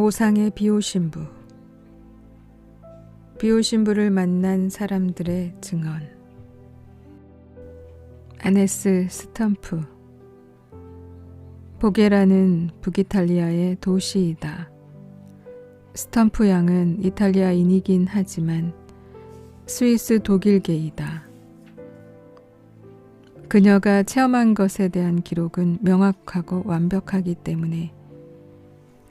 오상의 비오신부. 비오신부를 만난 사람들의 증언. 아네스 스텀프. 보게라는 북이탈리아의 도시이다. 스텀프 양은 이탈리아인이긴 하지만 스위스 독일계이다. 그녀가 체험한 것에 대한 기록은 명확하고 완벽하기 때문에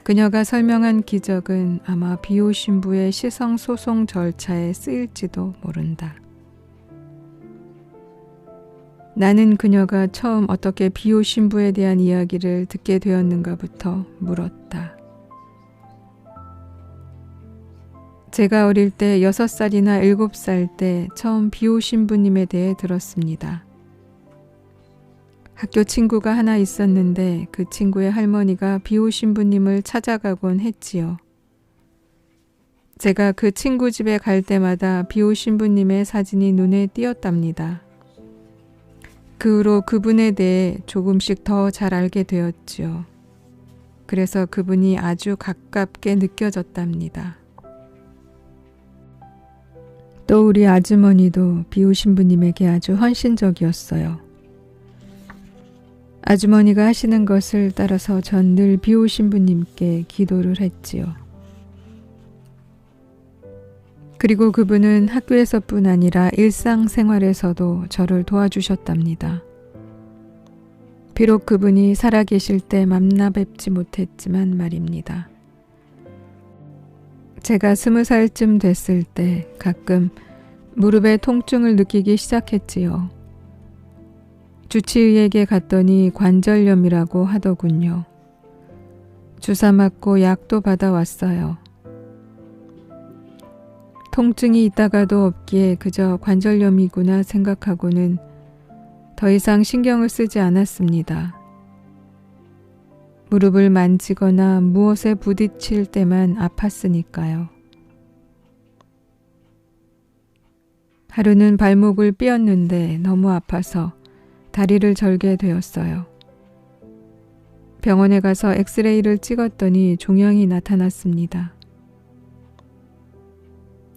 그녀가 설명한 기적은 아마 비오신부의 시성소송 절차에 쓰일지도 모른다. 나는 그녀가 처음 어떻게 비오신부에 대한 이야기를 듣게 되었는가부터 물었다. 제가 어릴 때 6살이나 7살 때 처음 비오신부님에 대해 들었습니다. 학교 친구가 하나 있었는데 그 친구의 할머니가 비오신부님을 찾아가곤 했지요. 제가 그 친구 집에 갈 때마다 비오신부님의 사진이 눈에 띄었답니다. 그 후로 그분에 대해 조금씩 더 잘 알게 되었지요. 그래서 그분이 아주 가깝게 느껴졌답니다. 또 우리 아주머니도 비오신부님에게 아주 헌신적이었어요. 아주머니가 하시는 것을 따라서 전 늘 비오신부님께 기도를 했지요. 그리고 그분은 학교에서뿐 아니라 일상생활에서도 저를 도와주셨답니다. 비록 그분이 살아계실 때 만나 뵙지 못했지만 말입니다. 제가 20살쯤 됐을 때 가끔 무릎에 통증을 느끼기 시작했지요. 주치의에게 갔더니 관절염이라고 하더군요. 주사 맞고 약도 받아왔어요. 통증이 있다가도 없기에 그저 관절염이구나 생각하고는 더 이상 신경을 쓰지 않았습니다. 무릎을 만지거나 무엇에 부딪힐 때만 아팠으니까요. 하루는 발목을 삐었는데 너무 아파서 다리를 절게 되었어요. 병원에 가서 엑스레이를 찍었더니 종양이 나타났습니다.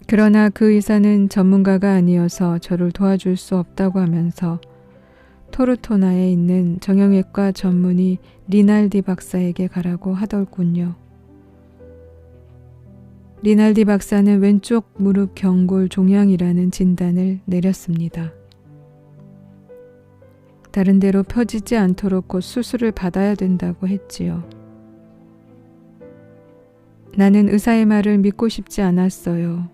그러나 그 의사는 전문가가 아니어서 저를 도와줄 수 없다고 하면서 토르토나에 있는 정형외과 전문의 리날디 박사에게 가라고 하더군요. 리날디 박사는 왼쪽 무릎 경골 종양이라는 진단을 내렸습니다. 다른 데로 펴지지 않도록 곧 수술을 받아야 된다고 했지요. 나는 의사의 말을 믿고 싶지 않았어요.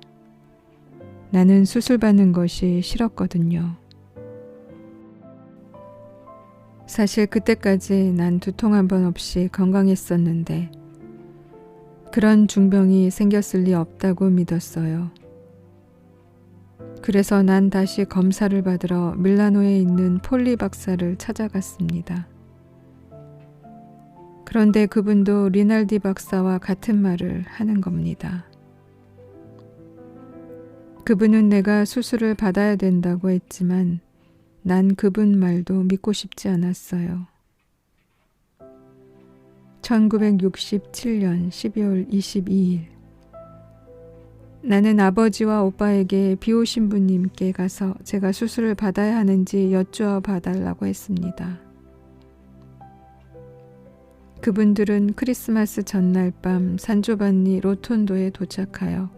나는 수술받는 것이 싫었거든요. 사실 그때까지 난 두통 한 번 없이 건강했었는데 그런 중병이 생겼을 리 없다고 믿었어요. 그래서 난 다시 검사를 받으러 밀라노에 있는 폴리 박사를 찾아갔습니다. 그런데 그분도 리날디 박사와 같은 말을 하는 겁니다. 그분은 내가 수술을 받아야 된다고 했지만 난 그분 말도 믿고 싶지 않았어요. 1967년 12월 22일 나는 아버지와 오빠에게 비오신부님께 가서 제가 수술을 받아야 하는지 여쭈어 봐달라고 했습니다. 그분들은 크리스마스 전날 밤 산조반니 로톤도에 도착하여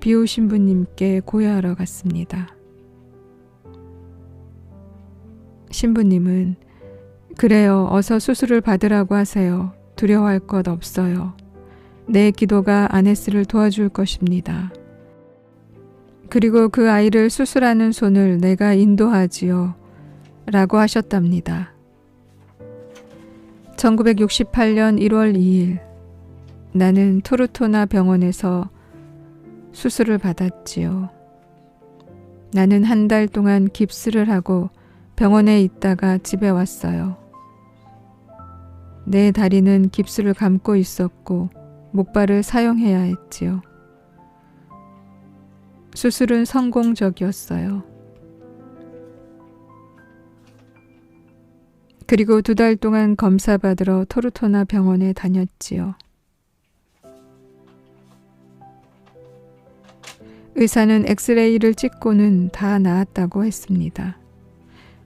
비오신부님께 고야하러 갔습니다. 신부님은 그래요, 어서 수술을 받으라고 하세요. 두려워할 것 없어요. 내 기도가 아네스를 도와줄 것입니다. 그리고 그 아이를 수술하는 손을 내가 인도하지요. 라고 하셨답니다. 1968년 1월 2일 나는 토르토나 병원에서 수술을 받았지요. 나는 한 달 동안 깁스를 하고 병원에 있다가 집에 왔어요. 내 다리는 깁스를 감고 있었고 목발을 사용해야 했지요. 수술은 성공적이었어요. 그리고 2달 동안 검사받으러 토르토나 병원에 다녔지요. 의사는 엑스레이를 찍고는 다 나았다고 했습니다.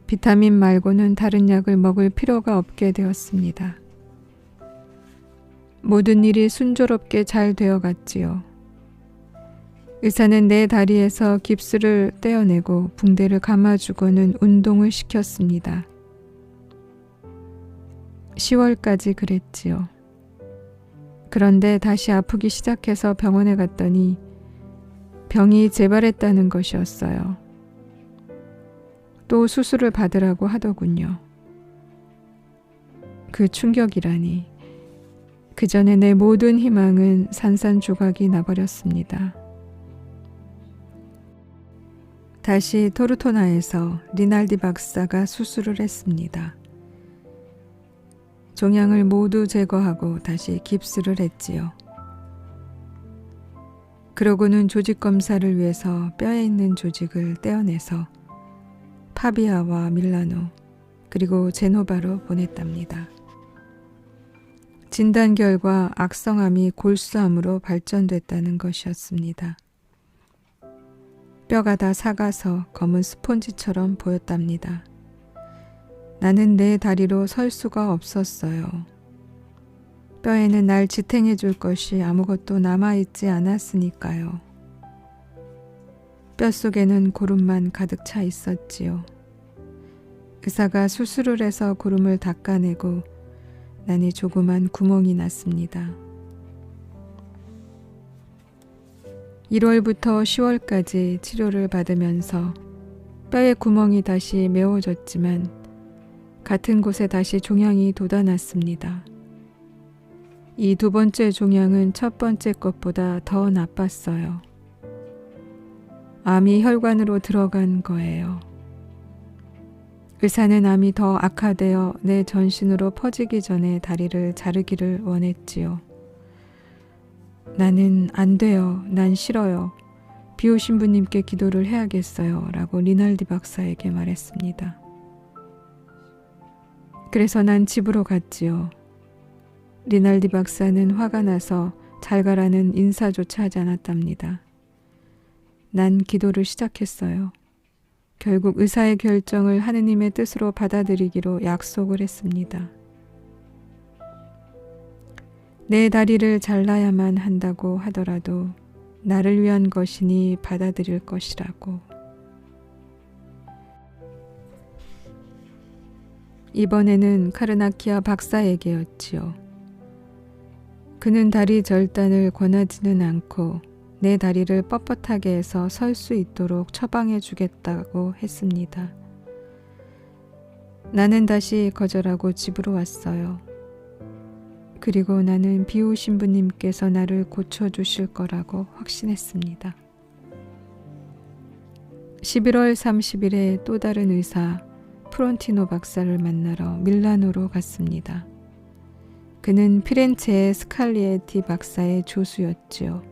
비타민 말고는 다른 약을 먹을 필요가 없게 되었습니다. 모든 일이 순조롭게 잘 되어갔지요. 의사는 내 다리에서 깁스를 떼어내고 붕대를 감아주고는 운동을 시켰습니다. 10월까지 그랬지요. 그런데 다시 아프기 시작해서 병원에 갔더니 병이 재발했다는 것이었어요. 또 수술을 받으라고 하더군요. 그 충격이라니. 그 전에 내 모든 희망은 산산조각이 나버렸습니다. 다시 토르토나에서 리날디 박사가 수술을 했습니다. 종양을 모두 제거하고 다시 깁스를 했지요. 그러고는 조직 검사를 위해서 뼈에 있는 조직을 떼어내서 파비아와 밀라노 그리고 제노바로 보냈답니다. 진단 결과 악성암이 골수암으로 발전됐다는 것이었습니다. 뼈가 다 삭아서 검은 스폰지처럼 보였답니다. 나는 내 다리로 설 수가 없었어요. 뼈에는 날 지탱해 줄 것이 아무것도 남아있지 않았으니까요. 뼛속에는 고름만 가득 차 있었지요. 의사가 수술을 해서 고름을 닦아내고 나니 조그만 구멍이 났습니다. 1월부터 10월까지 치료를 받으면서 뼈의 구멍이 다시 메워졌지만 같은 곳에 다시 종양이 돋아났습니다. 이 두 번째 종양은 첫 번째 것보다 더 나빴어요. 암이 혈관으로 들어간 거예요. 의사는 암이 더 악화되어 내 전신으로 퍼지기 전에 다리를 자르기를 원했지요. 나는 안 돼요. 난 싫어요. 비오 신부님께 기도를 해야겠어요. 라고 리날디 박사에게 말했습니다. 그래서 난 집으로 갔지요. 리날디 박사는 화가 나서 잘 가라는 인사조차 하지 않았답니다. 난 기도를 시작했어요. 결국 의사의 결정을 하느님의 뜻으로 받아들이기로 약속을 했습니다. 내 다리를 잘라야만 한다고 하더라도 나를 위한 것이니 받아들일 것이라고. 이번에는 카르나키아 박사에게였지요. 그는 다리 절단을 권하지는 않고 내 다리를 뻣뻣하게 해서 설 수 있도록 처방해 주겠다고 했습니다. 나는 다시 거절하고 집으로 왔어요. 그리고 나는 비오 신부님께서 나를 고쳐주실 거라고 확신했습니다. 11월 30일에 또 다른 의사 프론티노 박사를 만나러 밀라노로 갔습니다. 그는 피렌체의 스칼리에티 박사의 조수였지요.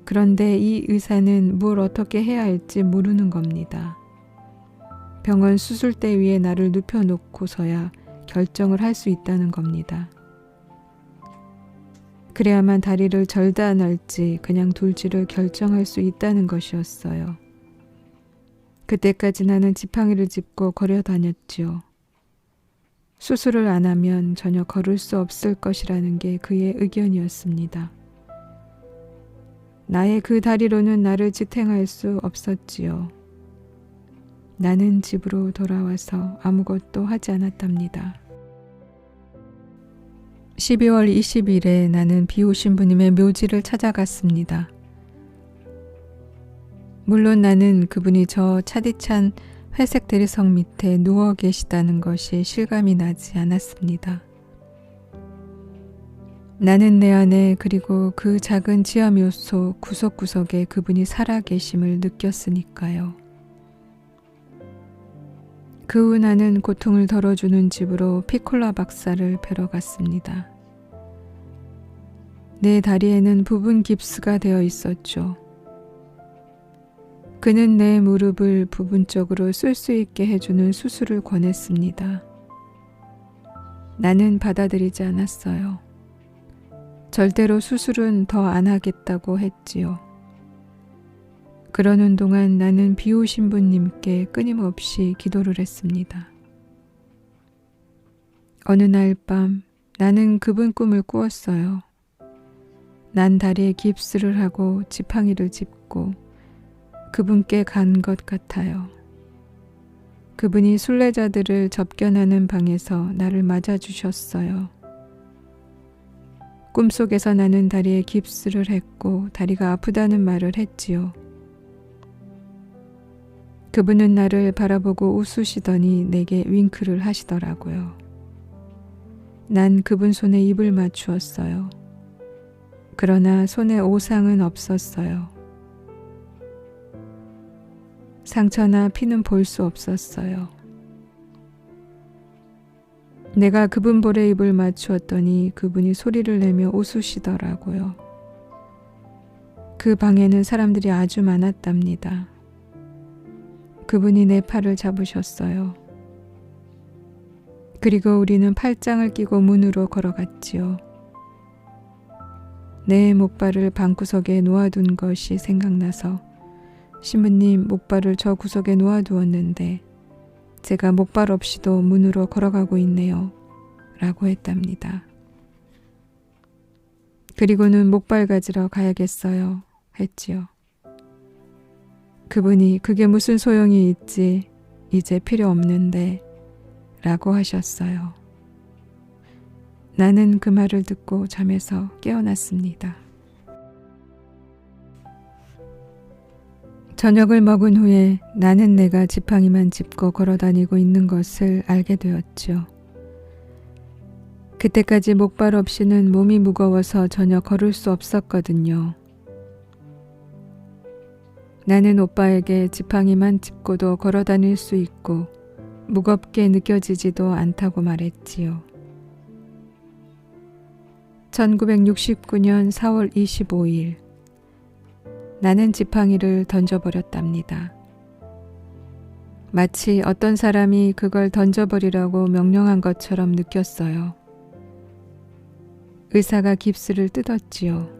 그런데 이 의사는 뭘 어떻게 해야 할지 모르는 겁니다. 병원 수술대 위에 나를 눕혀놓고서야 결정을 할 수 있다는 겁니다. 그래야만 다리를 절단할지 그냥 둘지를 결정할 수 있다는 것이었어요. 그때까지 나는 지팡이를 짚고 걸어 다녔지요. 수술을 안 하면 전혀 걸을 수 없을 것이라는 게 그의 의견이었습니다. 나의 그 다리로는 나를 지탱할 수 없었지요. 나는 집으로 돌아와서 아무것도 하지 않았답니다. 12월 20일에 나는 비오 신부님의 묘지를 찾아갔습니다. 물론 나는 그분이 저 차디찬 회색 대리석 밑에 누워 계시다는 것이 실감이 나지 않았습니다. 나는 내 안에 그리고 그 작은 지하묘소 구석구석에 그분이 살아계심을 느꼈으니까요. 그 후 나는 고통을 덜어주는 집으로 피콜라 박사를 뵈러 갔습니다. 내 다리에는 부분 깁스가 되어 있었죠. 그는 내 무릎을 부분적으로 쓸 수 있게 해주는 수술을 권했습니다. 나는 받아들이지 그러는 동안 나는 비오신 분님께 끊임없이 기도를 했습니다. 어느 날 밤 나는 그분 꿈을 꾸었어요. 난 다리에 깁스를 하고 지팡이를 짚고 그분께 간 것 같아요. 그분이 순례자들을 접견하는 방에서 나를 맞아주셨어요. 꿈속에서 나는 다리에 깁스를 했고 다리가 아프다는 말을 했지요. 그분은 나를 바라보고 웃으시더니 내게 윙크를 하시더라고요. 난 그분 손에 입을 맞추었어요. 그러나 손에 오상은 없었어요. 상처나 피는 볼 수 없었어요. 내가 그분 볼에 입을 맞추었더니 그분이 소리를 내며 웃으시더라고요. 그 방에는 사람들이 아주 많았답니다. 그분이 내 팔을 잡으셨어요. 그리고 우리는 팔짱을 끼고 문으로 걸어갔지요. 내 목발을 방구석에 놓아둔 것이 생각나서 신부님 목발을 저 구석에 놓아두었는데 제가 목발 없이도 문으로 걸어가고 있네요. 라고 했답니다. 그리고는 목발 가지러 가야겠어요. 했지요. 그분이 그게 무슨 소용이 있지? 이제 필요 없는데 라고 하셨어요. 나는 그 말을 듣고 잠에서 깨어났습니다. 저녁을 먹은 후에 나는 내가 지팡이만 짚고 걸어다니고 있는 것을 알게 되었죠. 그때까지 목발 없이는 몸이 무거워서 전혀 걸을 수 없었거든요. 나는 오빠에게 지팡이만 짚고도 걸어다닐 수 있고 무겁게 느껴지지도 않다고 말했지요. 1969년 4월 25일 나는 지팡이를 던져버렸답니다. 마치 어떤 사람이 그걸 던져버리라고 명령한 것처럼 느꼈어요. 의사가 깁스를 뜯었지요.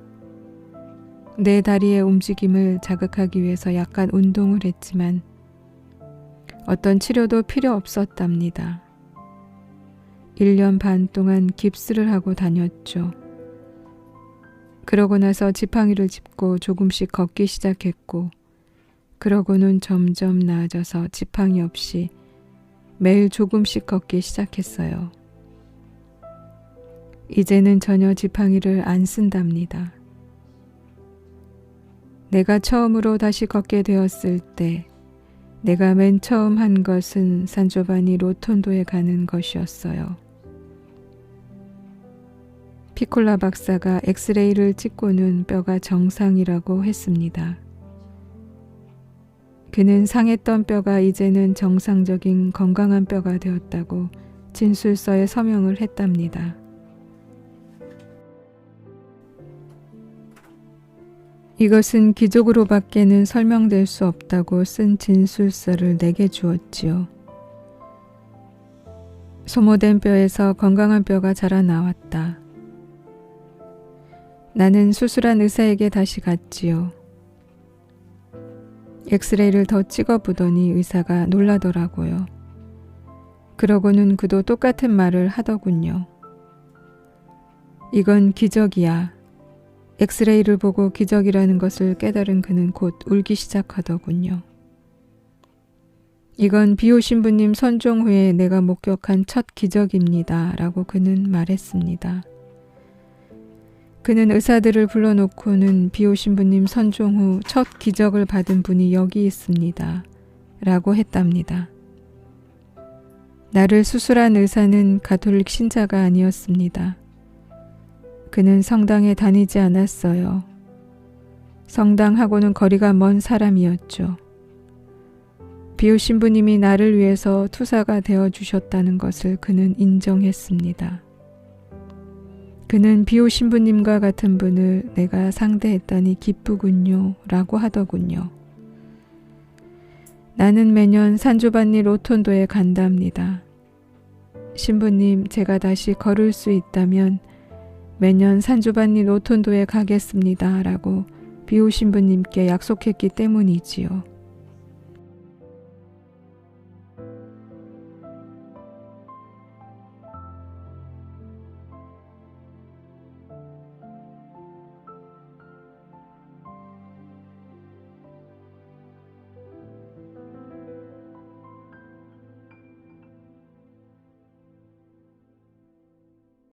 내 다리의 움직임을 자극하기 위해서 약간 운동을 했지만 어떤 치료도 필요 없었답니다. 1년 반 동안 깁스를 하고 다녔죠. 그러고 나서 지팡이를 짚고 조금씩 걷기 시작했고 그러고는 점점 나아져서 지팡이 없이 매일 조금씩 걷기 시작했어요. 이제는 전혀 지팡이를 안 쓴답니다. 내가 처음으로 다시 걷게 되었을 때 내가 맨 처음 한 것은 산조바니 로톤도에 가는 것이었어요. 피콜라 박사가 엑스레이를 찍고는 뼈가 정상이라고 했습니다. 그는 상했던 뼈가 이제는 정상적인 건강한 뼈가 되었다고 진술서에 서명을 했답니다. 이것은 기적으로밖에는 설명될 수 없다고 쓴 진술서를 내게 주었지요. 소모된 뼈에서 건강한 뼈가 자라나왔다. 나는 수술한 의사에게 다시 갔지요. 엑스레이를 더 찍어보더니 의사가 놀라더라고요. 그러고는 그도 똑같은 말을 하더군요. 이건 기적이야. 엑스레이를 보고 기적이라는 것을 깨달은 그는 곧 울기 시작하더군요. 이건 비오신부님 선종 후에 내가 목격한 첫 기적입니다. 라고 그는 말했습니다. 그는 의사들을 불러놓고는 비오신부님 선종 후 첫 기적을 받은 분이 여기 있습니다. 라고 했답니다. 나를 수술한 의사는 가톨릭 신자가 아니었습니다. 그는 성당에 다니지 않았어요. 성당하고는 거리가 먼 사람이었죠. 비오신부님이 나를 위해서 투사가 되어주셨다는 것을 그는 인정했습니다. 그는 비오신부님과 같은 분을 내가 상대했다니 기쁘군요 라고 하더군요. 나는 매년 산조반니 로톤도에 간답니다. 신부님, 제가 다시 걸을 수 있다면 매년 산조반니 로톤도에 가겠습니다 라고 비오신 분님께 약속했기 때문이지요.